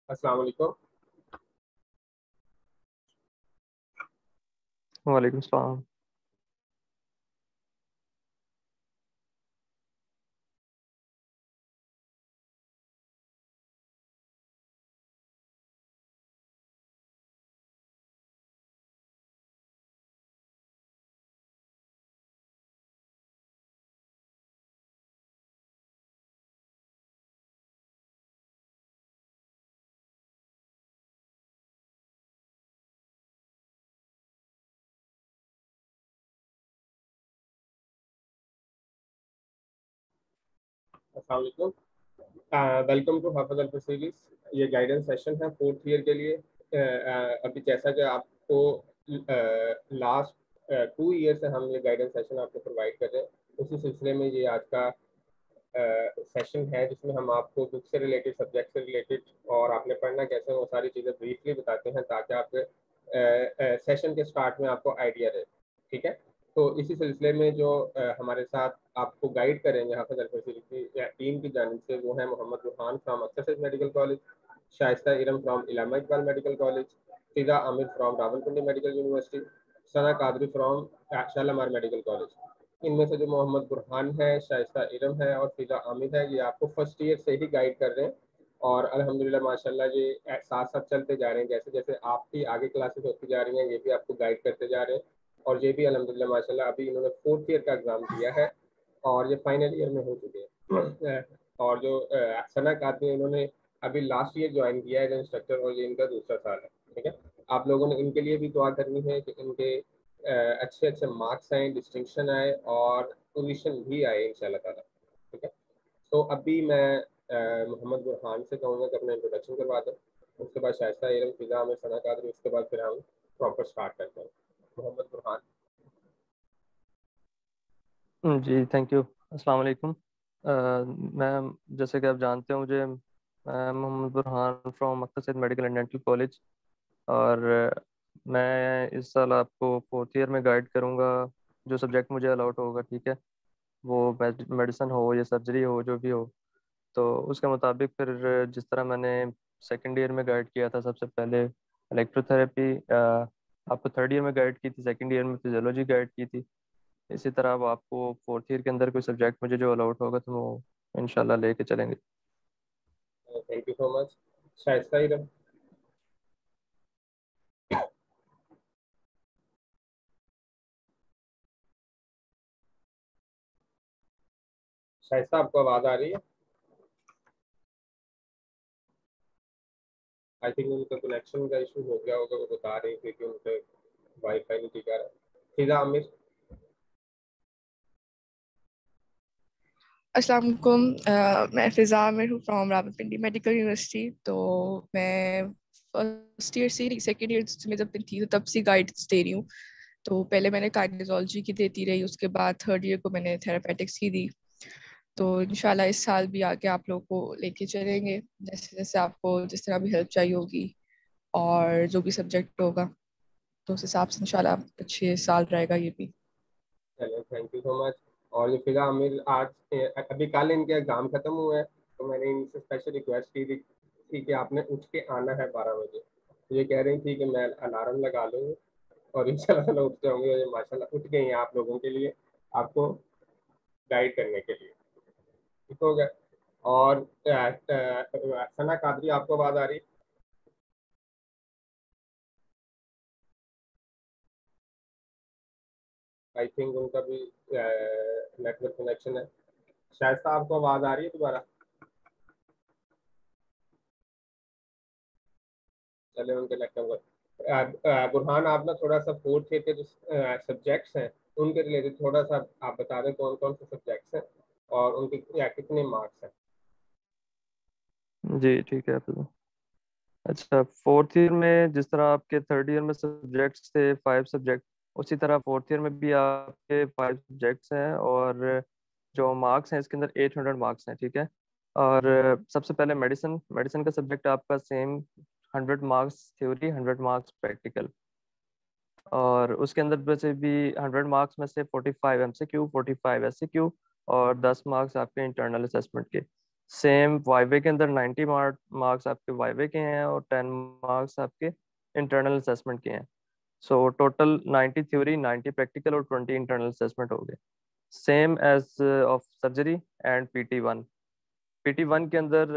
अस्सलाम वालेकुम। वालेकुम सलाम। अस्सलाम वालेकुम। Welcome to Hafiz al series. ये गाइडेंस सेशन है फोर्थ ईयर के लिए। अभी जैसा कि आपको लास्ट 2 ईयर से हम ये गाइडेंस सेशन आपको प्रोवाइड कर रहे हैं, उसी सिलसिले में ये आज का सेशन है जिसमें हम आपको बुक से रिलेटेड, सब्जेक्ट से रिलेटेड और आपने पढ़ना कैसे है वो सारी चीज़ें ब्रीफली बताते हैं ताकि आपके सेशन के स्टार्ट में आपको आइडिया रहे। ठीक है, तो इसी सिलसिले में जो हमारे साथ आपको गाइड करेंगे हाफिज अल फसील की टीम की जानिब से, वो है Mohammad Burhan from Akhtar Syed medical college, Shaista Iram from Allama Iqbal medical college, Fiza Aamir from Rawalpindi medical university, Sana Qadri from Shalamar medical college. इनमें से जो मोहम्मद बुरहान है, शाइस्ता इरम है और फिजा आमिर है, ये आपको फर्स्ट ईयर से ही गाइड कर रहे हैं और अल्हम्दुलिल्लाह माशाल्लाह ये साथ साथ चलते जा रहे हैं। जैसे जैसे आपकी आगे क्लासेस होती जा रही हैं, ये भी आपको गाइड करते जा रहे हैं और ये भी अल्हम्दुलिल्लाह माशाल्लाह अभी इन्होंने फोर्थ ईयर का एग्ज़ाम दिया है और ये फाइनल ईयर में हो चुके हैं। और जो सना कादरी, इन्होंने अभी लास्ट ईयर ज्वाइन किया है एज इंस्ट्रक्टर और ये इनका दूसरा साल है। ठीक है, आप लोगों ने इनके लिए भी दुआ करनी है कि इनके अच्छे अच्छे मार्क्स आए, डिस्टिंक्शन आए और पोजीशन भी आए इंशाल्लाह ताला। ठीक है, तो अभी मैं मोहम्मद बुरहान से कहूँगा कि अपना इंट्रोडक्शन करवा दें, उसके बाद शाइस्ता इरम, फिजा आमिर, सना कादरी, उसके बाद फिर हम प्रॉपर स्टार्ट करते हैं। मोहम्मद बुरहान। जी थैंक यू। अस्सलाम वालेकुम। मैं जैसे कि आप जानते हैं मुझे, मैं Mohammad Burhan from Akhtar Syed medical and dental college, और मैं इस साल आपको फोर्थ ईयर में गाइड करूँगा। जो सब्जेक्ट मुझे अलाउट होगा, ठीक है, वो मेडिसिन हो या सर्जरी हो, जो भी हो, तो उसके मुताबिक फिर जिस तरह मैंने सेकेंड ईयर में गाइड किया था सबसे पहले इलेक्ट्रोथेरेपी, आपको थर्ड ईयर में गाइड की थी, सेकेंड ईयर में फिजियोलॉजी गाइड की थी, इसी तरह अब आपको फोर्थ ईयर के अंदर कोई सब्जेक्ट मुझे जो अलाउट होगा तो वो इंशाल्लाह लेके चलेंगे। Thank you so much. Shaista Iram. Shaista, आपको आवाज़ आ रही है? आई थिंक उनका कनेक्शन का इशू हो गया होगा, वो बता रही थी कि उनके वाईफाई नहीं टिका रहा। फिजा आमिर। अस्सलाम वालेकुम। मैं फ़िज़ा आमिर हूँ फ्रॉम रावलपिंडी मेडिकल यूनिवर्सिटी। तो मैं फर्स्ट ईयर से सेकेंड ईयर में जब थी तो तब से गाइड्स दे रही हूँ। तो पहले मैंने कार्डियोलॉजी की देती रही, उसके बाद थर्ड ईयर को मैंने थेरापेटिक्स की दी। तो इंशाल्लाह इस साल भी आगे आप लोग को लेके चलेंगे, जैसे जैसे आपको जिस तरह भी हेल्प चाहिए होगी और जो भी सब्जेक्ट होगा, तो उस हिसाब से इंशाल्लाह अच्छे साल रहेगा ये भी। चलो, थैंक यू सो मच। और ये फिजा आमिर आज अभी कल इनके एग्ज़ाम ख़त्म हुए हैं, तो मैंने इनसे स्पेशल रिक्वेस्ट की थी कि आपने उठ के आना है 12 बजे। ये कह रही थी कि मैं अलार्म लगा लूँगी और इंशाल्लाह उठ जाऊँगी और ये माशाल्लाह उठ गई हैं आप लोगों के लिए, आपको गाइड करने के लिए। ठीक हो गया। और सना कादरी, आपको आवाज़ आ रही? आई थिंक उनका भी नेटवर्क कनेक्शन है। शायद से आपको आवाज़ आ रही है दोबारा? चले उनके नेटवर्क। बुरहान, आप ना थोड़ा सा फोर्थ ईयर के जो सब्जेक्ट्स हैं उनके रिलेटेड थोड़ा सा आप बता दें कौन कौन से सब्जेक्ट्स हैं और उनके कितने मार्क्स हैं। जी ठीक है फिर। अच्छा, फोर्थ ईयर में जिस तरह आपके थर्ड ईयर में सब्जेक्ट्स थे 5 सब्जेक्ट, उसी तरह फोर्थ ईयर में भी आपके 5 सब्जेक्ट्स हैं, और जो मार्क्स हैं इसके अंदर 800 मार्क्स हैं, ठीक है। और सबसे पहले मेडिसिन मेडिसिन का सब्जेक्ट आपका same, 100 marks theory, 100 marks practical, और उसके अंदर वैसे भी 100 मार्क्स में से 45 MCQ, 45 SCQ और 10 मार्क्स आपके इंटरनल असेसमेंट के। सेम वाइवे के अंदर 90 मार्क्स आपके वाइवे के हैं और 10 मार्क्स आपके इंटरनल असेसमेंट के हैं। सो टोटल 90 थ्योरी, 90 प्रैक्टिकल और 20 इंटरनल असेसमेंट हो गए, same as of surgery and PT1। PT1 के अंदर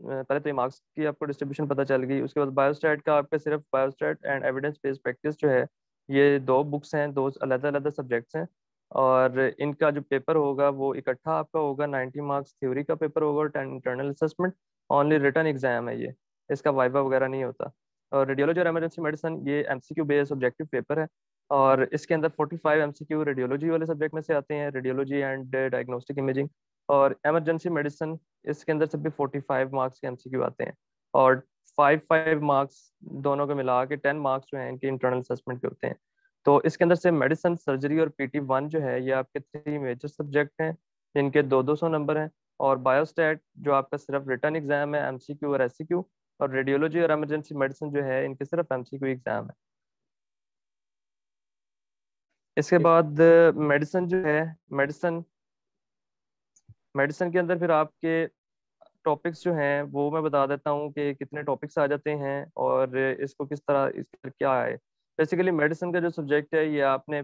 पहले तो मार्क्स की आपको डिस्ट्रीब्यूशन पता चल गई। उसके बाद बायोस्टैट का आपका सिर्फ biostat and evidence based practice जो है, ये दो बुक्स हैं, दो अलग अलग सब्जेक्ट्स हैं, और इनका जो पेपर होगा वो इकट्ठा आपका होगा। 90 मार्क्स थ्योरी का पेपर होगा और 10 internal assessment. Only written exam है ये, इसका वाइवा वगैरह नहीं होता। और रेडियोलॉजी और इमरजेंसी मेडिसिन ये MCQ बेस्ड ऑब्जेक्टिव पेपर है, और इसके अंदर 45 MCQ रेडियोलॉजी वाले सब्जेक्ट में से आते हैं, रेडियोलॉजी एंड डायग्नोस्टिक इमेजिंग। और इमरजेंसी मेडिसिन इसके अंदर से भी 45 मार्क्स के MCQ आते हैं, और 5 मार्क्स दोनों को मिला के 10 मार्क्स जो हैं इनके इंटरनल असेसमेंट के होते हैं। तो इसके अंदर से मेडिसिन, सर्जरी और PT1 जो है ये आपके 3 मेजर सब्जेक्ट हैं, जिनके 200 नंबर हैं। और बायोस्टैट जो आपका सिर्फ रिटर्न एग्जाम है, MCQ और SCQ। और रेडियोलॉजी और इमरजेंसी मेडिसिन जो है इनके सिर्फ MCQ एग्जाम है। इसके बाद मेडिसिन जो है, मेडिसिन मेडिसिन के अंदर फिर आपके टॉपिक्स जो हैं वो मैं बता देता हूँ कि कितने टॉपिक्स आ जाते हैं और इसको किस तरह, इसका क्या है। बेसिकली मेडिसिन का जो सब्जेक्ट है ये आपने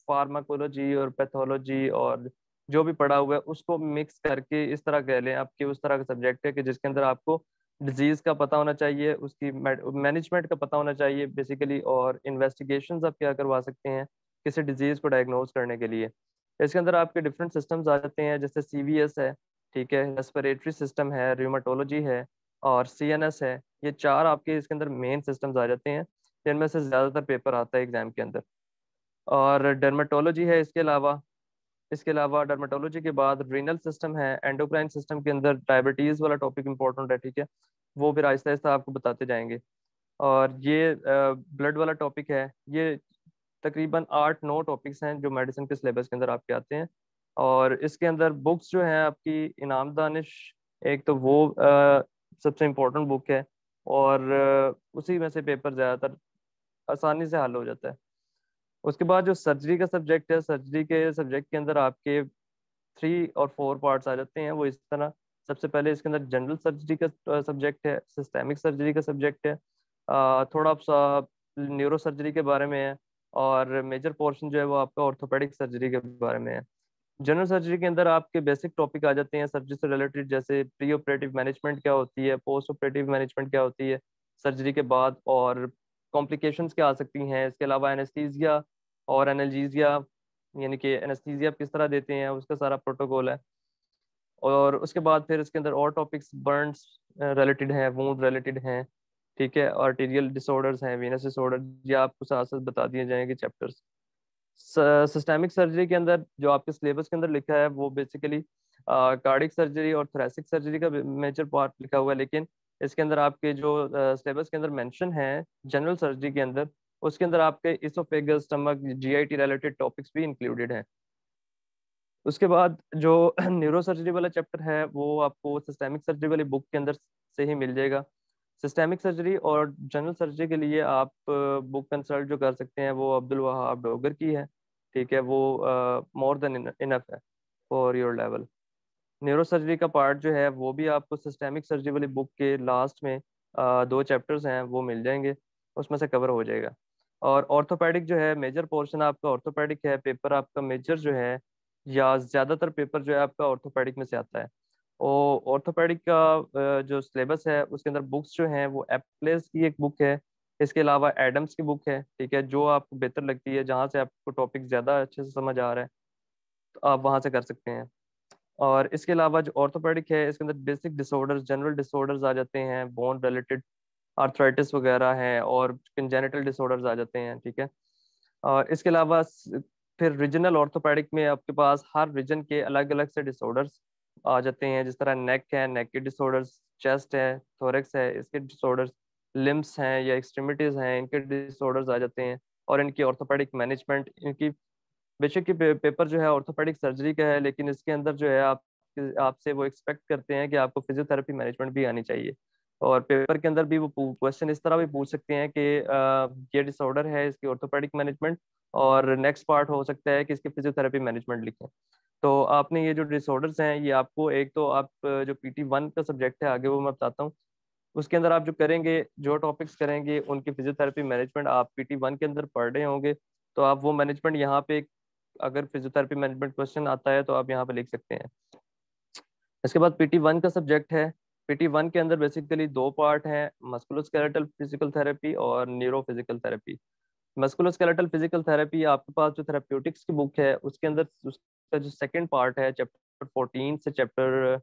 फार्माकोलॉजी और पैथोलॉजी और जो भी पढ़ा हुआ है उसको मिक्स करके इस तरह कह लें आपके उस तरह का सब्जेक्ट है कि जिसके अंदर आपको डिजीज का पता होना चाहिए, उसकी मैनेजमेंट का पता होना चाहिए बेसिकली, और इन्वेस्टिगेशंस आप क्या करवा सकते हैं किसी डिजीज को डायग्नोज करने के लिए। इसके अंदर आपके डिफरेंट सिस्टम्स आ जाते हैं, जैसे CVS है, ठीक है, रेस्पिरेटरी सिस्टम है, र्यूमेटोलॉजी है और CNS है। ये चार आपके इसके अंदर मेन सिस्टम्स आ जाते हैं जिनमें से ज़्यादातर पेपर आता है एग्जाम के अंदर। और डर्मेटोलॉजी है इसके अलावा डर्मेटोलॉजी के बाद रीनल सिस्टम है, एंडोक्राइन सिस्टम के अंदर डायबिटीज़ वाला टॉपिक इंपॉर्टेंट है, ठीक है, वो फिर आहिस्ता आहिस्ता आपको बताते जाएंगे। और ये ब्लड वाला टॉपिक है। ये तकरीबन 8-9 टॉपिक्स हैं जो मेडिसिन के सिलेबस के अंदर आपके आते हैं। और इसके अंदर बुक्स जो हैं आपकी इनाम दानिश, एक तो वो सबसे इम्पोर्टेंट बुक है, और उसी में से पेपर ज़्यादातर आसानी से हल हो जाता है। उसके बाद जो सर्जरी का सब्जेक्ट है, सर्जरी के सब्जेक्ट के अंदर आपके 3 और 4 पार्ट्स आ जाते हैं। वो इस तरह, सबसे पहले इसके अंदर जनरल सर्जरी का सब्जेक्ट है, सिस्टेमिक सर्जरी का सब्जेक्ट है, थोड़ा सा न्यूरो सर्जरी के बारे में है, और मेजर पोर्शन जो है वो आपका ऑर्थोपेडिक सर्जरी के बारे में है। जनरल सर्जरी के अंदर आपके बेसिक टॉपिक आ जाते हैं सर्जरी से रिलेटेड, जैसे प्री ऑपरेटिव मैनेजमेंट क्या होती है, पोस्ट ऑपरेटिव मैनेजमेंट क्या होती है सर्जरी के बाद, और कॉम्प्लिकेशंस क्या आ सकती हैं। इसके अलावा एनेस्थीसिया और एनाल्जीसिया, यानी कि एनेस्थीसिया किस तरह देते हैं उसका सारा प्रोटोकॉल है। और उसके बाद फिर इसके अंदर और टॉपिक्स बर्न्स रिलेटेड हैं, वुंड रिलेटेड हैं, ठीक है, आर्टीरियल डिसऑर्डर्स हैं, वीनस डिसऑर्डर, ये आपको साथ साथ बता दिए जाएंगे चैप्टर्स। सिस्टेमिक सर्जरी के अंदर जो आपके सिलेबस के अंदर लिखा है वो बेसिकली कार्डिक सर्जरी और थोरेसिक सर्जरी का मेजर पार्ट लिखा हुआ है, लेकिन इसके अंदर आपके जो सिलेबस के अंदर मेंशन है जनरल सर्जरी के अंदर, उसके अंदर आपके oesophagus, stomach, GIT related topics भी इंक्लूडेड हैं। उसके बाद जो न्यूरो सर्जरी वाला चैप्टर है वो आपको सिस्टेमिक सर्जरी वाली बुक के अंदर से ही मिल जाएगा। सिस्टेमिक सर्जरी और जनरल सर्जरी के लिए आप बुक कंसल्ट जो कर सकते हैं वो अब्दुल वहाब डोगर की है, ठीक है, वो मोर देन इनफ है for your level. Neuro surgery का पार्ट जो है वो भी आपको सिस्टेमिक सर्जरी वाली बुक के लास्ट में 2 चैप्टर्स हैं वो मिल जाएंगे, उसमें से कवर हो जाएगा। और ऑर्थोपेडिक जो है, मेजर पोर्शन आपका ऑर्थोपेडिक है, पेपर आपका मेजर जो है या ज़्यादातर पेपर जो है आपका ऑर्थोपेडिक में से आता है। और ऑर्थोपेडिक का जो सिलेबस है उसके अंदर बुक्स जो हैं वो एप्लेस की एक बुक है, इसके अलावा एडम्स की बुक है, ठीक है, जो आपको बेहतर लगती है, जहाँ से आपको टॉपिक ज़्यादा अच्छे से समझ आ रहा है तो आप वहाँ से कर सकते हैं। और इसके अलावा जो ऑर्थोपेडिक है इसके अंदर बेसिक डिसऑर्डर्स, जनरल डिसऑर्डर्स आ जाते हैं, बोन रिलेटेड आर्थराइटिस वगैरह हैं, और कंजेनिटल डिसऑर्डर्स आ जाते हैं, ठीक है। और इसके अलावा फिर रीजनल ऑर्थोपेडिक में आपके पास हर रीजन के अलग अलग से डिसऑर्डर्स आ जाते हैं, जिस तरह नेक है, नेक के डिसऑर्डर्स, चेस्ट है, थोरेक्स है, इसके डिसऑर्डर्स, लिम्स हैं या एक्सट्रीमिटीज हैं, इनके डिसऑर्डर्स आ जाते हैं, और इनकी ऑर्थोपेडिक मैनेजमेंट। इनकी बेशक कि पेपर जो है ऑर्थोपेडिक सर्जरी का है, लेकिन इसके अंदर जो है आप आपसे वो एक्सपेक्ट करते हैं कि आपको फिजियोथेरेपी मैनेजमेंट भी आनी चाहिए, और पेपर के अंदर भी वो क्वेश्चन इस तरह भी पूछ सकते हैं कि ये डिसऑर्डर है, इसकी ऑर्थोपेडिक मैनेजमेंट, और नेक्स्ट पार्ट हो सकता है कि इसकी फिजियोथेरेपी मैनेजमेंट लिखें। तो आपने ये जो डिसऑर्डर्स हैं, ये आपको एक तो आप जो PT1 का सब्जेक्ट है आगे वो मैं बताता हूँ, उसके अंदर आप जो करेंगे, जो टॉपिक्स करेंगे उनकी फिजियोथेरेपी मैनेजमेंट आप PT1 के अंदर पढ़ रहे होंगे, तो आप वो मैनेजमेंट यहाँ पे, अगर फिजियोथेरेपी मैनेजमेंट क्वेश्चन आता है तो आप यहाँ पे लिख सकते हैं। इसके बाद PT1 का सब्जेक्ट है। PT1 के अंदर बेसिकली दो पार्ट हैं, मस्कुलोस्केलेटल फिजिकल थेरेपी और neuro physical therapy. Musculoskeletal physical therapy आपके पास जो थेरेप्यूटिक्स की बुक है उसके अंदर उसका जो सेकंड पार्ट है, चैप्टर 14 से चैप्टर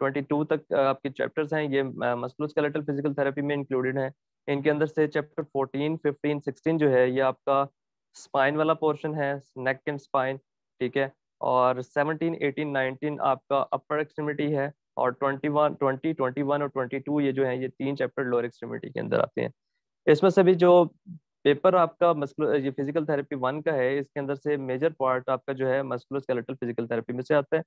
22 तक आपके चैप्टर्स हैं, ये मस्कुलोस्केलेटल फिजिकल थेरेपी में इंक्लूडेड हैं। इनके अंदर से चैप्टर 14, 15, 16 जो है ये आपका स्पाइन वाला पोर्शन है, नेक एंड स्पाइन, ठीक है। और 17, 18, 19 आपका अपर एक्सट्रीमिटी है, और 21, 20, 21 और 22 ये जो है ये तीन चैप्टर लोअर एक्सट्रीमिटी के अंदर आते हैं। इसमें से भी जो पेपर आपका मस्कुलर ये फिजिकल थेरेपी 1 का है, इसके अंदर से मेजर पार्ट आपका जो है मस्कुलोस्केलेटल फिजिकल थेरेपी में से आता है।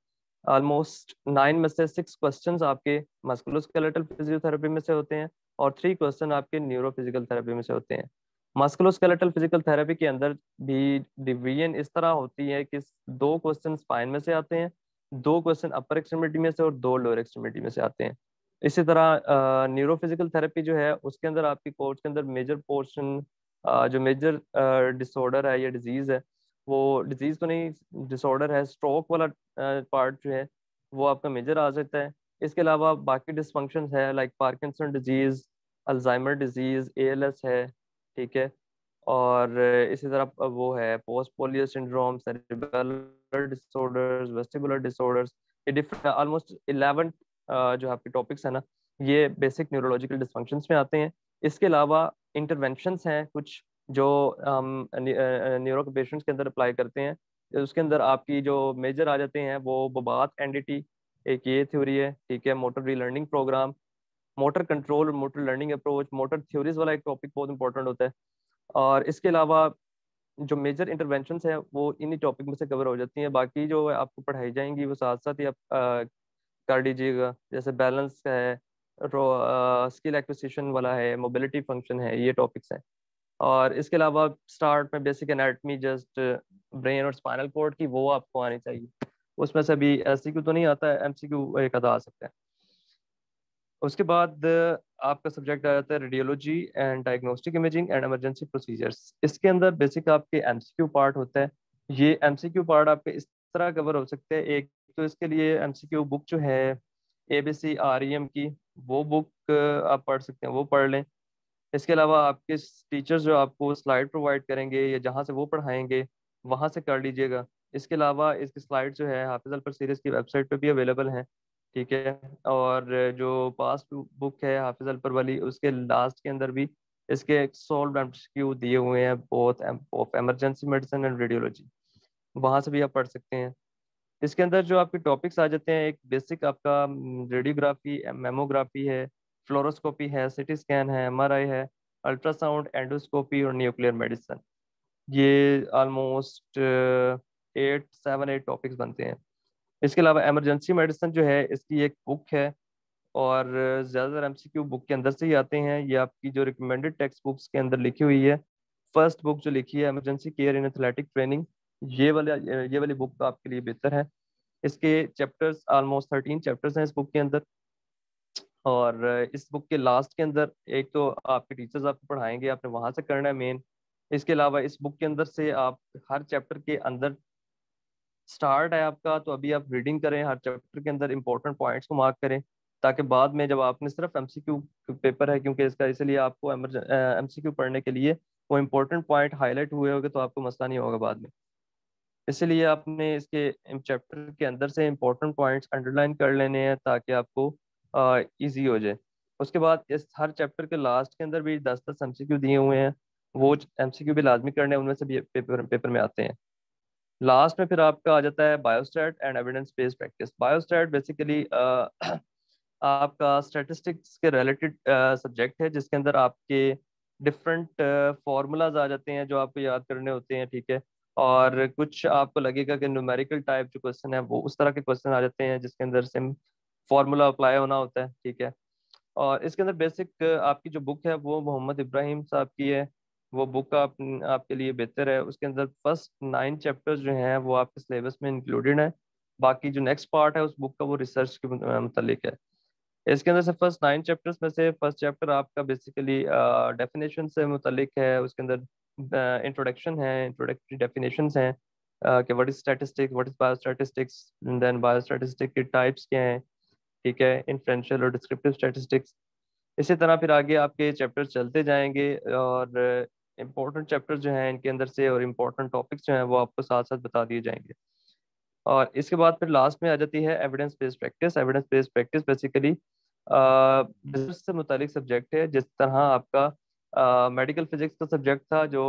ऑलमोस्ट 9 में से 6 क्वेश्चंस आपके मस्कुलोस्केलेटल फिजियोथेरेपी में से होते हैं, और 3 क्वेश्चन आपके न्यूरो फिजिकल थेरेपी में से होते हैं। मस्कुलोस्केलेटल फिजिकल थेरेपी के अंदर भी डिवीजन इस तरह होती है कि 2 क्वेश्चन स्पाइन में से आते हैं, 2 क्वेश्चन अपर एक्सट्रीमिटी में से, और 2 लोअर एक्सट्रीमिटी में से आते हैं। इसी तरह न्यूरो फिजिकल थेरेपी जो है उसके अंदर आपकी कोर्स के अंदर मेजर पोर्शन, जो मेजर डिसऑर्डर है या डिजीज है, वो डिजीज तो नहीं डिसऑर्डर है, स्ट्रोक वाला पार्ट जो है वो आपका मेजर आ सकता है। इसके अलावा बाकी डिसफंक्शन है like Parkinson disease, Alzheimer disease, ALS है, ठीक है। और इसी तरह वो है post polio syndrome, cerebral disorders, vestibular disorders, ये डिफरेंट ऑलमोस्ट 11 जो आपके टॉपिक्स है ना, ये बेसिक न्यूरोलॉजिकल डिसफंक्शंस में आते हैं। इसके अलावा इंटरवेंशंस हैं कुछ जो हम न्यूरो के पेशेंट्स के अंदर अप्लाई करते हैं। उसके अंदर आपकी जो मेजर आ जाते हैं वो बबात NDT, एक ये थ्योरी है, ठीक है। Motor relearning program, motor control और motor learning approach, motor theories वाला एक टॉपिक बहुत इंपॉर्टेंट होता है। और इसके अलावा जो मेजर इंटरवेंशंस है वो इन्हीं टॉपिक में से कवर हो जाती हैं। बाकी जो आपको पढ़ाई जाएंगी वो साथ साथ ही आप कर दीजिएगा, जैसे बैलेंस का है, स्किल एक्विजिशन वाला है, मोबिलिटी फंक्शन है, ये टॉपिक्स हैं। और इसके अलावा स्टार्ट में बेसिक एनाटमी जस्ट ब्रेन और स्पाइनल कॉर्ड की, वो आपको आनी चाहिए। उसमें से भी SCQ तो नहीं आता है, MCQ एक आधा आ सकता है। उसके बाद आपका सब्जेक्ट आ जाता है radiology and diagnostic imaging and emergency procedures. इसके अंदर बेसिक आपके MCQ पार्ट होता है। ये MCQ पार्ट आपके इस तरह कवर हो सकते हैं। एक तो इसके लिए MCQ बुक जो है ABC REM की, वो बुक आप पढ़ सकते हैं, वो पढ़ लें। इसके अलावा आपके टीचर्स जो आपको स्लाइड प्रोवाइड करेंगे या जहाँ से वो पढ़ाएंगे वहाँ से कर लीजिएगा। इसके अलावा इसकी स्लाइड जो है हाफिज अल पर सीरीज की वेबसाइट पे भी अवेलेबल हैं, ठीक है। और जो पास्ट बुक है हाफिज अल पर वाली, उसके लास्ट के अंदर भी इसके सॉल्व MCQ दिए हुए हैं, both of emergency medicine and radiology, वहाँ से भी आप पढ़ सकते हैं। इसके अंदर जो आपके टॉपिक्स आ जाते हैं, एक बेसिक आपका रेडियोग्राफी, मेमोग्राफी है, फ्लोरोस्कोपी है, CT स्कैन है, MRI है, अल्ट्रासाउंड, एंडोस्कोपी और न्यूक्लियर मेडिसिन। ये ऑलमोस्ट 8 टॉपिक्स बनते हैं। इसके अलावा इमरजेंसी मेडिसिन जो है इसकी एक बुक है, और ज़्यादातर MCQ बुक के अंदर से ही आते हैं। ये आपकी जो रिकमेंडेड टेक्स्ट बुक्स के अंदर लिखी हुई है। फर्स्ट बुक जो लिखी है इमरजेंसी केयर इन एथलेटिक ट्रेनिंग, ये वाली बुक आपके लिए बेहतर है। इसके चैप्टर्स ऑलमोस्ट 13 चैप्टर्स हैं इस बुक के अंदर। और इस बुक के लास्ट के अंदर एक तो आपके टीचर्स आपको पढ़ाएंगे, आपने वहां से करना है मेन। इसके अलावा इस बुक के अंदर से आप हर चैप्टर के अंदर स्टार्ट है आपका, तो अभी आप रीडिंग करें, हर चैप्टर के अंदर इंपॉर्टेंट पॉइंट्स को मार्क करें, ताकि बाद में जब आपने सिर्फ MCQ पेपर है क्योंकि इसका, इसलिए आपको MCQ पढ़ने के लिए वो इंपॉर्टेंट पॉइंट हाईलाइट हुए होंगे, तो आपको मसला नहीं होगा बाद में। इसलिए आपने इसके चैप्टर के अंदर से इंपॉर्टेंट पॉइंट्स अंडरलाइन कर लेने हैं ताकि आपको इजी हो जाए। उसके बाद इस हर चैप्टर के लास्ट के अंदर भी 10-10 MCQ दिए हुए हैं, वो MCQ भी लाजमी करने हैं, उनमें से भी पेपर में आते हैं। लास्ट में फिर आपका आ जाता है biostat and evidence based practice. Biostat basically आपका स्टैटिस्टिक्स के रिलेटेड सब्जेक्ट है, जिसके अंदर आपके डिफरेंट फार्मूलाज आ जाते हैं जो आपको याद करने होते हैं, ठीक है। और कुछ आपको लगेगा कि न्यूमेरिकल टाइप जो क्वेश्चन है वो उस तरह के क्वेश्चन आ जाते हैं जिसके अंदर फार्मूला अप्लाई होना होता है, ठीक है। और इसके अंदर बेसिक आपकी जो बुक है वो मोहम्मद इब्राहिम साहब की है, वो बुक आपके लिए बेहतर है। उसके अंदर फर्स्ट 9 चैप्टर्स जो हैं वो आपके सिलेबस में इंक्लूडेड है। बाकी जो नेक्स्ट पार्ट है उस बुक का वो रिसर्च के मतलब है। इसके अंदर से फर्स्ट 9 चैप्टर्स में से फर्स्ट चैप्टर आपका बेसिकली डेफिनेशन से मुतलिक है। उसके अंदर इंट्रोडक्शन है, इंट्रोडक्टरी डेफिनेशंस हैं कि what is statistics, what is biostatistics, then biostatistic के टाइप्स क्या हैं, ठीक है, इन्फ्रेंशियल और डिस्क्रिप्टिव स्टैटिस्टिक्स। इसी तरह फिर आगे आपके चैप्टर चलते जाएंगे और इम्पोर्टेंट चैप्टर जो हैं इनके अंदर से और इम्पोर्टेंट टॉपिक्स जो हैं वो आपको साथ साथ बता दिए जाएंगे। और इसके बाद फिर लास्ट में आ जाती है evidence based practice. Evidence based practice basically business से मुतालिक सब्जेक्ट है। जिस तरह आपका मेडिकल फिजिक्स का सब्जेक्ट था जो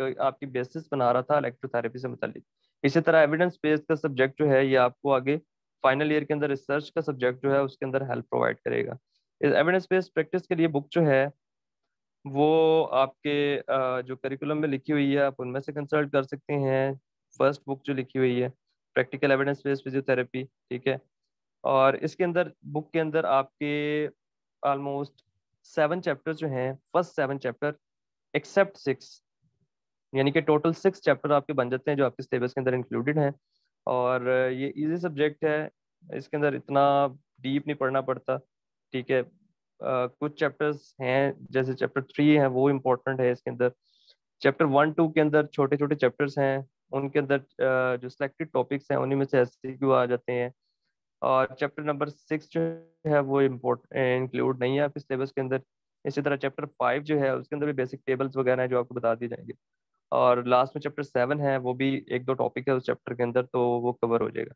आपकी बेसिस बना रहा था इलेक्ट्रोथेरेपी से मुतालिक, इसी तरह एविडेंस बेस्ड का सब्जेक्ट जो है ये आपको आगे फाइनल ईयर के अंदर रिसर्च का सब्जेक्ट जो है उसके अंदर हेल्प प्रोवाइड करेगा। इस एविडेंस बेस्ड प्रैक्टिस के लिए बुक जो है वो आपके जो करिकुलम में लिखी हुई है आप उनमें से कंसल्ट कर सकते हैं। फर्स्ट बुक जो लिखी हुई है प्रैक्टिकल एविडेंस बेस्ड फिजियोथेरेपी, ठीक है। और इसके अंदर बुक के अंदर आपके ऑलमोस्ट 7 चैप्टर जो हैं, फर्स्ट 7 चैप्टर एक्सेप्ट 6, यानी कि टोटल 6 चैप्टर आपके बन जाते हैं जो आपके सिलेबस के अंदर इंक्लूडेड हैं। और ये इजी सब्जेक्ट है, इसके अंदर इतना डीप नहीं पढ़ना पड़ता, ठीक है। कुछ चैप्टर्स हैं जैसे चैप्टर 3 है वो इम्पोर्टेंट है इसके अंदर। चैप्टर 1 2 के अंदर छोटे छोटे चैप्टर्स हैं, उनके अंदर जो सिलेक्टेड टॉपिक्स हैं उन्हीं में से एमसीक्यू आ जाते हैं। और चैप्टर नंबर 6 जो है वो इंक्लूड नहीं है आपके सिलेबस के अंदर। इसी तरह चैप्टर 5 जो है उसके अंदर भी बेसिक टेबल्स वगैरह हैं जो आपको बता दिए जाएंगे। और लास्ट में चैप्टर 7 है, वो भी एक दो टॉपिक है उस चैप्टर के अंदर, तो वो कवर हो जाएगा।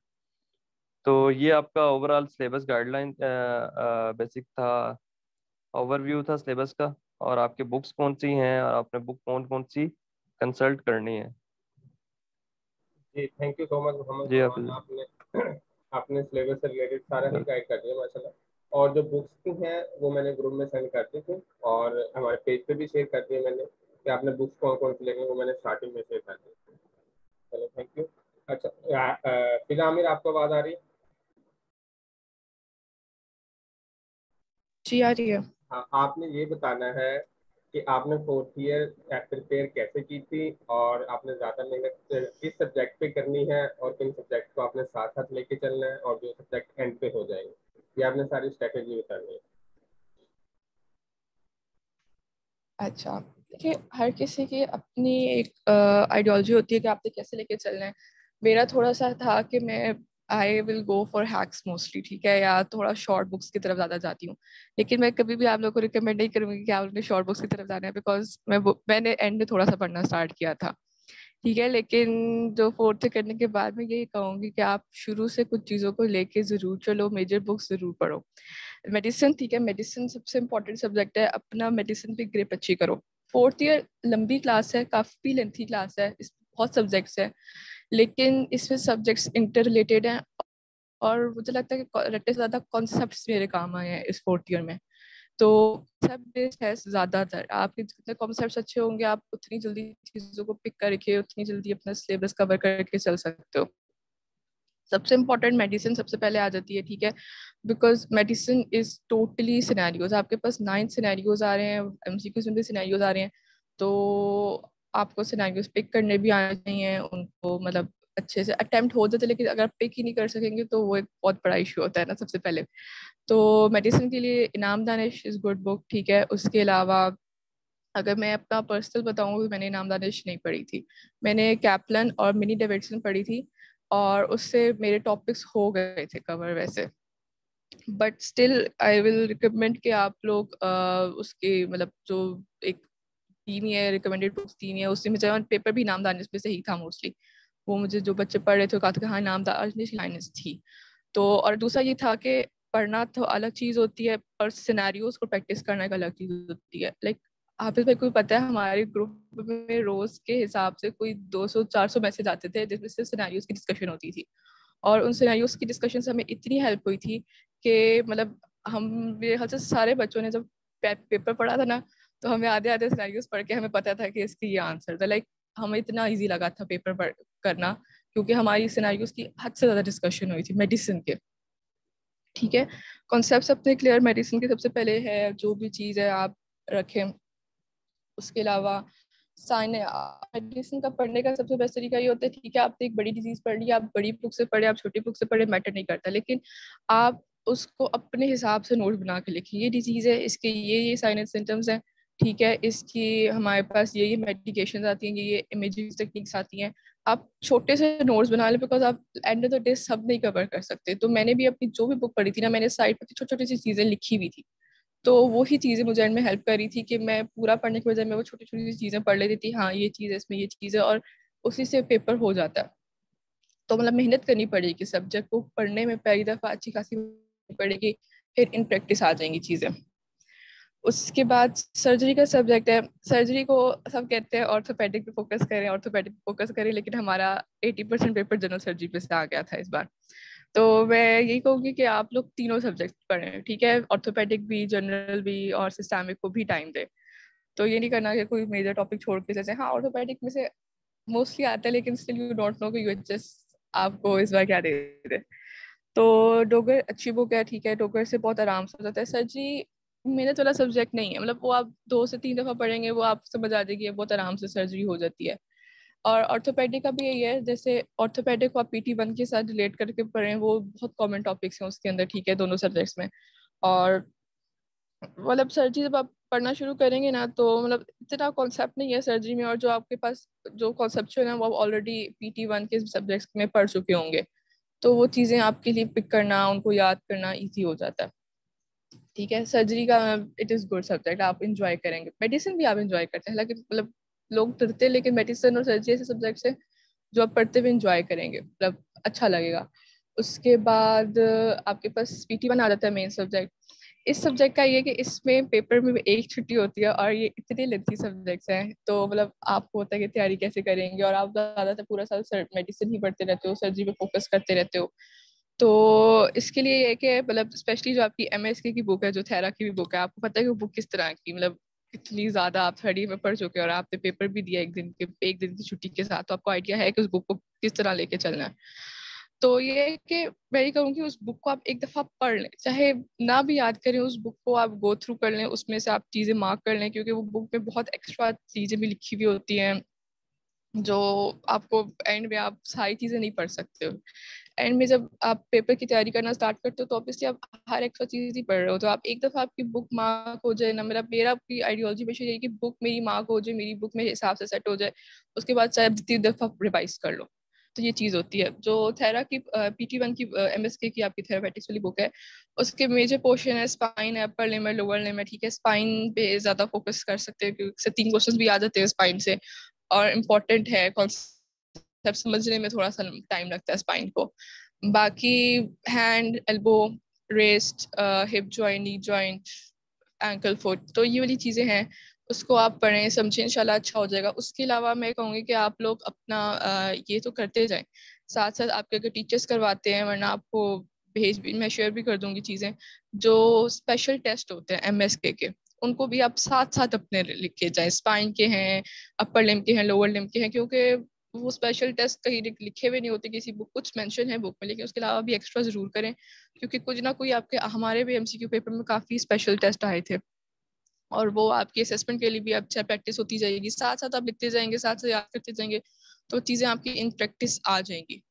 तो ये आपका ओवरऑल सिलेबस गाइडलाइन बेसिक था, ओवरव्यू था सिलेबस का। और आपके बुक्स कौन सी हैं और आपने बुक कौन कौन सी कंसल्ट करनी है। जी thank you so much Mohammad ji आप। फरमान, आपने आपने सिलेबस से रिलेटेड सारा ही गाइड कर दिया माशाल्लाह। और जो बुक्स की हैं वो मैंने ग्रुप में सेंड कर दी थी और हमारे पेज पे भी शेयर कर दिए मैंने कि आपने बुक्स कौन कौन सी लेंगे, वो मैंने स्टार्टिंग में शेयर कर दी। चलो थैंक यू। अच्छा फिजा आमिर, आपको आवाज़ आ रही है? जी आ रही है। हाँ, आपने ये बताना है कि आपने फोर्थ ईयर प्रिपेयर कैसे की थी और आपने ज़्यादा मेहनत किस सब्जेक्ट पे करनी है और किन सब्जेक्ट को आपने साथ साथ लेके चलना है और जो सब्जेक्ट एंड पे हो जाएंगे, ये आपने सारी स्ट्रेटेजी बतानी है। अच्छा, देखिए हर किसी की अपनी एक आइडियोलॉजी होती है कि आपने कैसे लेके चलना है। मेरा थोड़ा सा था कि मैं I will go for hacks mostly, ठीक है, या थोड़ा शॉर्ट बुक्स की तरफ ज़्यादा जाती हूँ। लेकिन मैं कभी भी आप लोगों को रिकमेंड नहीं करूँगी कि आपने शॉर्ट बुक्स की तरफ जाना है, बिकॉज मैंने एंड में थोड़ा सा पढ़ना स्टार्ट किया था, ठीक है। लेकिन जो फोर्थ करने के बाद मैं यही कहूँगी कि आप शुरू से कुछ चीज़ों को लेके ज़रूर चलो, मेजर बुक्स ज़रूर पढ़ो। मेडिसिन, ठीक है, मेडिसिन सबसे इम्पोर्टेंट सब्जेक्ट है, अपना मेडिसिन पे ग्रिप अच्छी करो। फोर्थ ईयर लंबी क्लास है, काफ़ी लेंथी क्लास है, इस बहुत सब्जेक्ट्स है, लेकिन इसमें सब्जेक्ट्स इंटर रिलेटेड हैं। और मुझे लगता है कि रट्टे से ज़्यादा कॉन्सेप्ट्स मेरे काम आए हैं इस फोर्थ ईयर में। तो सब बेस्ड है ज़्यादातर, आपके जितने कॉन्सेप्ट्स अच्छे होंगे आप उतनी जल्दी चीज़ों को पिक करके उतनी जल्दी अपना सिलेबस कवर करके चल सकते हो। सबसे इम्पोर्टेंट मेडिसिन सबसे पहले आ जाती है, ठीक है, because medicine is totally scenarios. आपके पास 9 सिनेरियोज आ रहे हैं, एमसीक्यूज में भी सिनेरियोज आ रहे हैं, तो आपको सिनेरियोज पिक करने भी आने चाहिए, उनको मतलब अच्छे से अटेम्प्ट हो जाते, लेकिन अगर पिक ही नहीं कर सकेंगे तो वो एक बहुत बड़ा इशू होता है ना सबसे पहले। तो मेडिसिन के लिए इनाम दानिश इज गुड बुक, ठीक है। उसके अलावा अगर मैं अपना पर्सनल बताऊं तो मैंने इनाम दानिश नहीं पढ़ी थी, मैंने कैप्लन और मिनी डेविडसन पढ़ी थी, और उससे मेरे टॉपिक्स हो गए थे कवर वैसे। But still I will recommend कि आप लोग उसके मतलब जो एक तीन है रिकमेंडेड बुक्स, तीन है उससे में जाए, पेपर भी इनाम दानिश में से ही था मोस्टली। वो मुझे जो बच्चे पढ़ रहे थे कहा था कि हाँ इनाम दानिश लाइन्स थी। तो और दूसरा ये था कि पढ़ना तो अलग चीज होती है और सिनेरियोज को प्रैक्टिस करना एक अलग चीज होती है। लाइक हाफिज भाई को पता है हमारे ग्रुप में रोज के हिसाब से कोई 200-400 मैसेज आते थे जिसमें से सिनेरियोज की डिस्कशन होती थी। और उन सिनेरियोज की डिस्कशन से हमें इतनी हेल्प हुई थी कि मतलब हम, मेरे ख्याल से सारे बच्चों ने जब पेपर पढ़ा था ना, तो हमें आधे आधे सिनेरियोज पढ़ के हमें पता था कि इसकी ये आंसर था। लाइक हमें इतना ईजी लगा था पेपर करना, क्योंकि हमारी सिनेरियोज की हद से ज्यादा डिस्कशन हुई थी मेडिसिन के। ठीक है, कॉन्सेप्ट अपने क्लियर मेडिसिन के सबसे पहले है, जो भी चीज़ है आप रखें। उसके अलावा साइन मेडिसिन का पढ़ने का सबसे बेस्ट तरीका ये होता है, ठीक है आपने एक बड़ी डिजीज पढ़ ली, आप बड़ी बुक से पढ़े आप छोटी बुक से पढ़े मैटर नहीं करता, लेकिन आप उसको अपने हिसाब से नोट बना के लिखिए। ये डिजीज है, इसके ये साइन एंड सिम्टम्स हैं, ठीक है, इसकी हमारे पास ये मेडिकेशन आती हैं, ये इमेजिंग टेक्निक्स आती हैं। आप छोटे से नोट्स बना लें, बिकॉज आप एंड ऑफ द डे सब नहीं कवर कर सकते। तो मैंने भी अपनी जो भी बुक पढ़ी थी ना, मैंने साइड पर छोटी छोटी सी चीजें लिखी हुई थी, तो वही चीजें मुझे एंड में हेल्प कर रही थी कि मैं पूरा पढ़ने की बजाय मैं वो छोटी छोटी चीजें पढ़ लेती थी, हाँ ये चीज है इसमें, ये चीज है, और उसी से पेपर हो जाता है। तो मतलब मेहनत करनी पड़ेगी, सब्जेक्ट को पढ़ने में पहली दफा अच्छी खासी पड़ेगी, फिर इन प्रैक्टिस आ जाएंगी चीजें। उसके बाद सर्जरी का सब्जेक्ट है। सर्जरी को सब कहते हैं ऑर्थोपेडिक पे फोकस करें, ऑर्थोपेडिक पे फोकस करें, लेकिन हमारा 80% पेपर जनरल सर्जरी पे से आ गया था इस बार। तो मैं यही कहूँगी कि आप लोग तीनों सब्जेक्ट पढ़ें, ठीक है, ऑर्थोपेडिक भी, जनरल भी, और सिस्टमिक को भी टाइम दे। तो ये नहीं करना कि कोई मेजर टॉपिक छोड़ के, जैसे हाँ ऑर्थोपेडिक में से मोस्टली आता है, लेकिन स्टिल यू डोंट नो कि यूएचएस आपको इस बार क्या दे दे। तो डोगर अच्छी बुक है, ठीक है, डोगर से बहुत आराम से हो जाता है। सर्जरी मेहनत वाला सब्जेक्ट नहीं है, मतलब वो आप 2 से 3 दफा पढ़ेंगे, वो आप समझ आ जाएगी, बहुत आराम से सर्जरी हो जाती है। और ऑर्थोपेडिक का भी यही है, जैसे ऑर्थोपेडिक को आप PT1 के साथ रिलेट करके पढ़ें, वो बहुत कॉमन टॉपिक्स हैं उसके अंदर, ठीक है, दोनों सब्जेक्ट्स में। और मतलब सर्जरी जब आप पढ़ना शुरू करेंगे ना, तो मतलब इतना कॉन्सेप्ट नहीं है सर्जरी में, और जो आपके पास जो कॉन्सेप्चुअल है वो आप ऑलरेडी PT1 के सब्जेक्ट्स में पढ़ चुके होंगे, तो वो चीज़ें आपके लिए पिक करना, उनको याद करना ईजी हो जाता है। ठीक है, सर्जरी का इट इज़ गुड सब्जेक्ट, आप इंजॉय करेंगे। मेडिसिन भी आप इंजॉय करते हैं, हालांकि मतलब लोग डरते हैं, लेकिन मेडिसिन और सर्जरी ऐसे सब्जेक्ट है जो आप पढ़ते हुए इंजॉय करेंगे, मतलब अच्छा लगेगा। उसके बाद आपके पास PT1 आ जाता है, मेन सब्जेक्ट। इस सब्जेक्ट का ये है कि इसमें पेपर में एक छुट्टी होती है, और ये इतने लेंथी सब्जेक्ट्स हैं, तो मतलब आपको होता है कि तैयारी कैसे करेंगे, और आप ज़्यादातर पूरा साल मेडिसिन ही पढ़ते रहते हो, सर्जरी पे फोकस करते रहते हो। तो इसके लिए ये कि मतलब स्पेशली जो आपकी MSK की बुक है, जो थेरा की भी बुक है, आपको पता है कि वो बुक किस तरह की, मतलब इतनी ज्यादा आप 30 में पढ़ चुके हैं, और आपने पेपर भी दिया एक दिन की छुट्टी के साथ, तो आपको आइडिया है कि उस बुक को किस तरह लेके चलना है। तो ये है कि मैं ये कहूँगी उस बुक को आप एक दफा पढ़ लें, चाहे ना भी याद करें, उस बुक को आप गो थ्रू कर लें, उसमें से आप चीजें मार्क कर लें, क्योंकि वो बुक में बहुत एक्स्ट्रा चीजें भी लिखी हुई होती हैं, जो आपको एंड में आप सारी चीजें नहीं पढ़ सकते हो। एंड में जब आप पेपर की तैयारी करना स्टार्ट करते हो, तो ऑब्वियसली आप हर एक्स्ट्रा चीज ही पढ़ रहे हो, तो आप एक दफा आपकी बुक मार्क हो जाए ना, मेरा आपकी आइडियोलॉजी में यही कि बुक मेरी मार्क हो जाए, मेरी बुक मेरे हिसाब से सेट हो जाए, उसके बाद चाहे आप जितनी दफा रिवाइज कर लो। तो ये चीज होती है। जो थेरा की PT1 की MSK की आपकी थेरापेटिक्स वाली बुक है, उसके मेजर पोर्शन है स्पाइन है, अपर लिम्ब है, लोअर लिम्ब है, ठीक है, स्पाइन पे ज्यादा फोकस कर सकते हैं, क्योंकि 3 क्वेश्चन भी आ जाते हैं स्पाइन से, और इम्पोर्टेंट है, कॉन्सेप्ट समझने में थोड़ा सा टाइम लगता है स्पाइन को। बाकी hand, elbow, rest, hip joint, knee joint, ankle, foot, तो ये वाली चीजें हैं, उसको आप पढ़ें समझें, इंशाल्लाह अच्छा हो जाएगा। उसके अलावा मैं कहूँगी कि आप लोग अपना ये तो करते जाएं, साथ साथ आपके अगर टीचर्स करवाते हैं, वरना आपको भेज भी, मैं शेयर भी कर दूंगी चीजें, जो स्पेशल टेस्ट होते हैं MSK के, उनको भी आप साथ साथ अपने लिख के जाएं, स्पाइन के हैं, अपर लिम्ब के हैं, लोअर लिम्ब के हैं, क्योंकि वो स्पेशल टेस्ट कहीं लिखे हुए नहीं होते किसी बुक, कुछ मेंशन है बुक में, लेकिन उसके अलावा भी एक्स्ट्रा जरूर करें, क्योंकि कुछ ना कोई आपके, हमारे भी MCQ पेपर में काफी स्पेशल टेस्ट आए थे, और वो आपकी असेसमेंट के लिए भी अच्छा प्रैक्टिस होती जाएगी, साथ साथ आप लिखते जाएंगे, साथ साथ याद करते जाएंगे, तो चीज़ें आपकी इन प्रैक्टिस आ जाएंगी।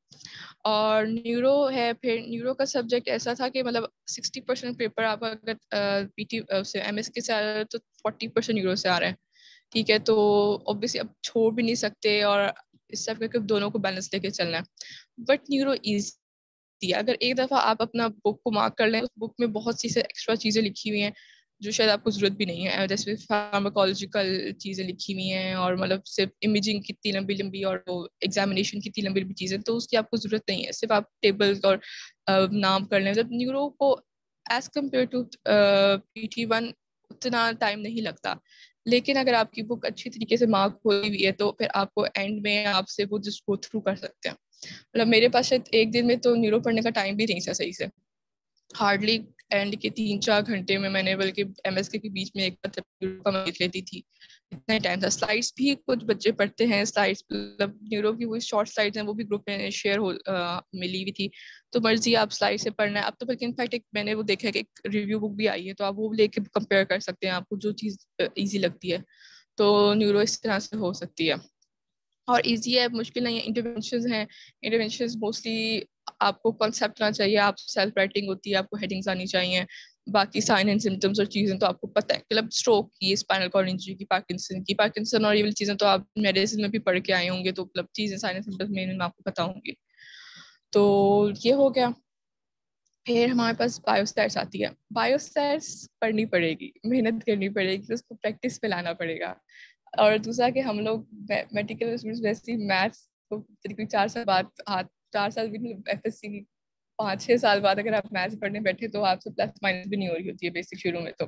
और न्यूरो है, फिर न्यूरो का सब्जेक्ट ऐसा था कि मतलब 60% पेपर आप अगर PT से MSK से आ रहा है, तो 40% न्यूरो से आ रहा है, ठीक है, तो ऑब्वियसली अब छोड़ भी नहीं सकते, और इस सब करके दोनों को बैलेंस लेके चलना है। बट न्यूरो इजी, अगर एक दफा आप अपना बुक को मार्क कर लें, उस बुक में बहुत सी से एक्स्ट्रा चीजें लिखी हुई हैं जो शायद आपको जरूरत भी नहीं है, जैसे फार्माकोलॉजिकल चीजें लिखी हुई हैं, और मतलब सिर्फ इमेजिंग कितनी लंबी लंबी, और वो एग्जामिनेशन कितनी लंबी लंबी चीजें, तो उसकी आपको जरूरत नहीं है, सिर्फ आप टेबल्स और नाम कर लें। जब न्यूरो को एज कम्पेयर टू PT1 उतना टाइम नहीं लगता, लेकिन अगर आपकी बुक अच्छी तरीके से मार्क हुई हुई है, तो फिर आपको एंड में आपसे वो जस्ट गो थ्रू कर सकते हैं। मतलब मेरे पास शायद एक दिन में तो न्यूरो पढ़ने का टाइम भी नहीं था सही से, हार्डली एंड के 3-4 घंटे में मैंने, बल्कि एमएसके के बीच में एक बार लिख लेती थी, इतना टाइम था। स्लाइड्स भी कुछ बच्चे पढ़ते हैं, स्लाइड्स मतलब न्यूरो की वो शॉर्ट स्लाइड्स हैं वो भी ग्रुप में शेयर हो मिली हुई थी, तो मर्जी आप स्लाइड से पढ़ना है। अब तो बल्कि इनफैक्ट एक मैंने वो देखा है कि एक रिव्यू बुक भी आई है, तो आप वो लेके कंपेयर कर सकते हैं, आपको जो चीज़ ईजी लगती है। तो न्यूरो इस तरह से हो सकती है और इजी है, मुश्किल नहीं है। इंटरवेंशंस हैं, इंटरवेंशंस मोस्टली आपको कॉन्सेप्ट आना चाहिए, आप सेल्फ राइटिंग होती है, आपको हेडिंग्स आनी चाहिए, बाकी साइन एंड सिम्टम्स और चीजें तो आपको पता है, मतलब स्ट्रोक की, स्पाइनल कॉर्ड इंजरी की, पार्किंसन और ये वाली चीजें तो आप मेडिसिन में भी पढ़ के आए होंगे, तो मतलब चीजें साइन एंड सिम्टम्स में आपको पता होंगी। तो ये हो गया। फिर हमारे पास बायोस्टैट्स आती है। बायोस्टैट्स पढ़नी पड़ेगी, मेहनत करनी पड़ेगी, उसको प्रैक्टिस पे लाना पड़ेगा। और दूसरा कि हम लोग मेडिकल स्टूडेंट्स वैसे ही मैथ्स को करीब 4 साल बाद, हाँ 4 साल भी नहीं, एफएससी की 5-6 साल बाद अगर आप मैथ्स पढ़ने बैठे तो आपसे प्लस माइनस भी नहीं हो रही होती है बेसिक शुरू में। तो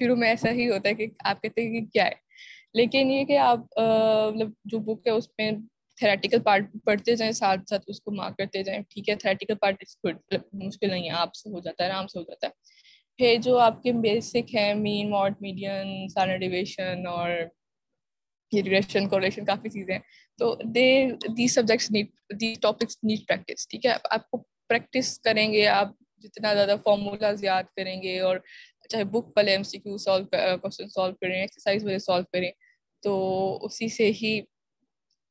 शुरू में ऐसा ही होता है कि आप कहते हैं कि क्या है, लेकिन ये कि आप मतलब जो बुक है उसमें थेरेटिकल पार्ट पढ़ते जाएं, साथ साथ उसको मार्क करते जाएं, ठीक है। थेरेटिकल पार्ट इज गुड, मुश्किल नहीं है, आपसे हो जाता है, आराम से हो जाता है। फिर जो आपके बेसिक है, mean mode median standard deviation और ये रिग्रेशन कोरिलेशन काफी चीजें हैं, तो they the subjects need, the topics need practice, ठीक है। आपको प्रैक्टिस करेंगे, आप जितना ज्यादा फॉर्मूलाज याद करेंगे, और चाहे बुक वाले एमसीक्यू सॉल्व क्वेश्चन सॉल्व करें, एक्सरसाइज वाले सॉल्व करें, तो उसी से ही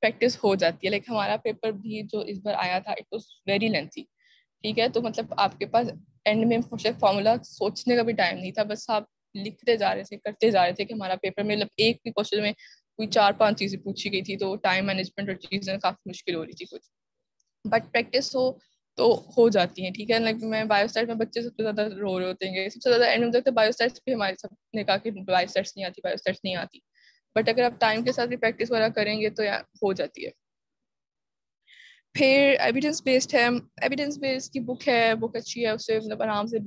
प्रैक्टिस हो जाती है। लाइक हमारा पेपर भी जो इस बार आया था, इट वाज वेरी लेंथी, ठीक है। तो मतलब आपके पास एंड में फॉर्मूला सोचने का भी टाइम नहीं था, बस आप लिखते जा रहे थे, करते जा रहे थे कि हमारा पेपर में मतलब एक भी क्वेश्चन में कोई 4-5 चीजें पूछी गई थी, तो टाइम मैनेजमेंट और चीजें काफी मुश्किल हो रही थी कुछ, बट प्रैक्टिस तो हो जाती है, ठीक है। लाइक मैं बायोस्टैट में बच्चे सबसे ज्यादा रो रहे होते हैं, सबसे ज्यादा एंड में देखते बायोस्टैट्स भी, हमारे सबने कहा कि बायोस्टैट्स नहीं आती, बायोस्टैट्स नहीं आती, बट अगर आप टाइम के साथ भी प्रैक्टिस वगैरह करेंगे तो यार हो जाती है। फिर एविडेंस बेस्ड है, एविडेंस बेस्ड की बुक है, बुक अच्छी है, उससे मतलब आराम से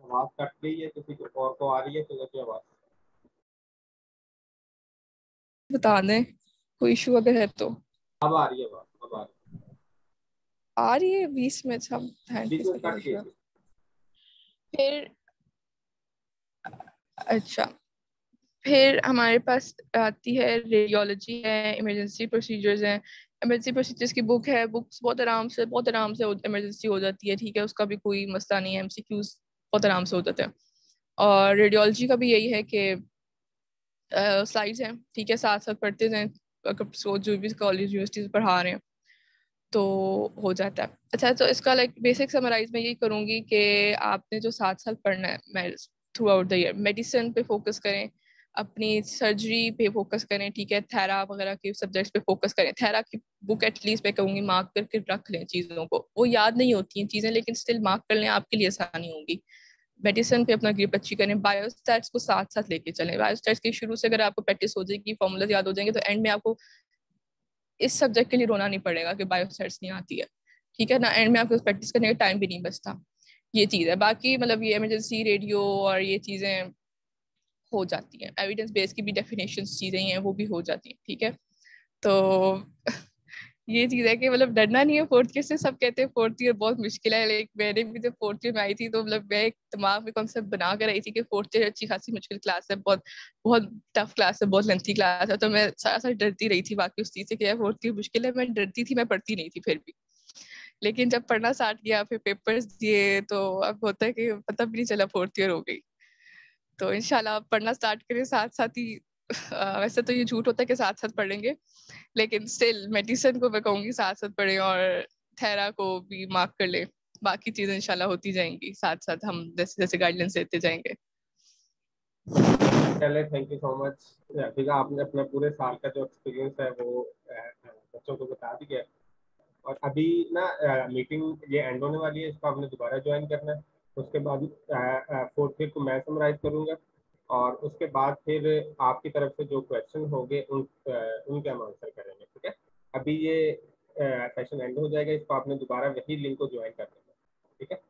आवाज कट गई है, किसी को और को आ रही है तो आवाज बता दें, कोई इशू अगर है तो। अब आ रही है, आवाज अब आ रही आ रही है 20 में, सब है, हैंड बीच फेस में करके कट देख गई रहा। थी। फिर अच्छा, फिर हमारे पास आती है रेडियोलॉजी है, इमरजेंसी प्रोसीजर्स हैं। इमरजेंसी प्रोसीजर्स की बुक है, बुक्स बहुत आराम से इमरजेंसी हो जाती है, ठीक है, उसका भी कोई मसला नहीं है, एमसीक्यूज बहुत आराम से हो जाते हैं। और रेडियोलॉजी का भी यही है कि स्लाइड्स हैं, ठीक है, साथ साथ पढ़ते जाएं, अगर जो भी कॉलेज यूनिवर्सिटीज पढ़ा रहे हैं तो हो जाता है। अच्छा, तो इसका लाइक बेसिक समराइज मैं यही करूंगी कि आपने जो 7 साल पढ़ना है through out the year, medicine पे फोकस करें, अपनी सर्जरी पे फोकस करें, ठीक है, थेरा वगैरह के सब्जेक्ट्स पे फोकस करें। थेरा की बुक एटलीस्ट मैं कहूंगी मार्क करके रख लें चीज़ों को, वो याद नहीं होती हैं चीज़ें, लेकिन स्टिल मार्क कर लें, आपके लिए आसानी होगी। मेडिसिन पे अपना ग्रिप अच्छी करें, बायोस्टैट्स को साथ साथ लेके चलें। बायोस्टैट्स की शुरू से अगर आपको प्रैक्टिस हो जाएगी, फॉर्मूलाज याद हो जाएंगे, तो एंड में आपको इस सब्जेक्ट के लिए रोना नहीं पड़ेगा कि बायोस्टैट्स नहीं आती है, ठीक है ना। एंड में आपको प्रैक्टिस करने का टाइम भी नहीं बचता। ये चीज़ है, बाकी मतलब ये इमरजेंसी रेडियो और ये चीज़ें हो जाती हैं, एविडेंस बेस की भी डेफिनेशन चीज़ें हैं वो भी हो जाती हैं, ठीक है। तो ये चीज है कि मतलब डरना नहीं है फोर्थ ईयर से। सब कहते हैं फोर्थ ईयर बहुत मुश्किल है, लेकिन मैंने भी जब फोर्थ ईयर में आई थी तो मतलब मैं एक दिमाग में कॉन्सेप्ट बना कर आई थी कि फोर्थ ईयर अच्छी खासी मुश्किल क्लास है, बहुत बहुत टफ क्लास है, बहुत लेंथी क्लास है, तो मैं सारा सारा डरती रही थी बाकी उस चीज से कि यार फोर्थ ईयर मुश्किल है, मैं डरती थी, मैं पढ़ती नहीं थी फिर भी। लेकिन जब पढ़ना स्टार्ट किया, फिर पेपर्स दिए, तो अब होता है कि पता भी नहीं चला फोर्थ ईयर हो गई। तो इंशाल्लाह पढ़ना स्टार्ट करें साथ साथ ही। वैसे तो ये झूठ होता है कि साथ साथ पढ़ेंगे, लेकिन स्टिल मेडिसिन को मैं कहूंगी साथ साथ पढ़ें, और थेरा को भी मार्क कर ले, बाकी चीजें इंशाल्लाह होती जाएंगी साथ साथ, हम जैसे जैसे गाइडलाइंस देते जाएंगे। चले, थैंक यू सो मच। ठीक है, आपने अपना पूरे साल का जो एक्सपीरियंस है वो बच्चों को बता दिया। और अभी ना मीटिंग ये एंड होने वाली है, इसको आपने दोबारा ज्वाइन करना है। उसके बाद फोर्थ ईयर को मैं समराइज करूंगा, और उसके बाद फिर आपकी तरफ से जो क्वेश्चन होंगे उनके हम आंसर करेंगे, ठीक है। अभी ये सेशन एंड हो जाएगा, इसको आपने दोबारा वही लिंक को ज्वाइन कर लेना, ठीक है।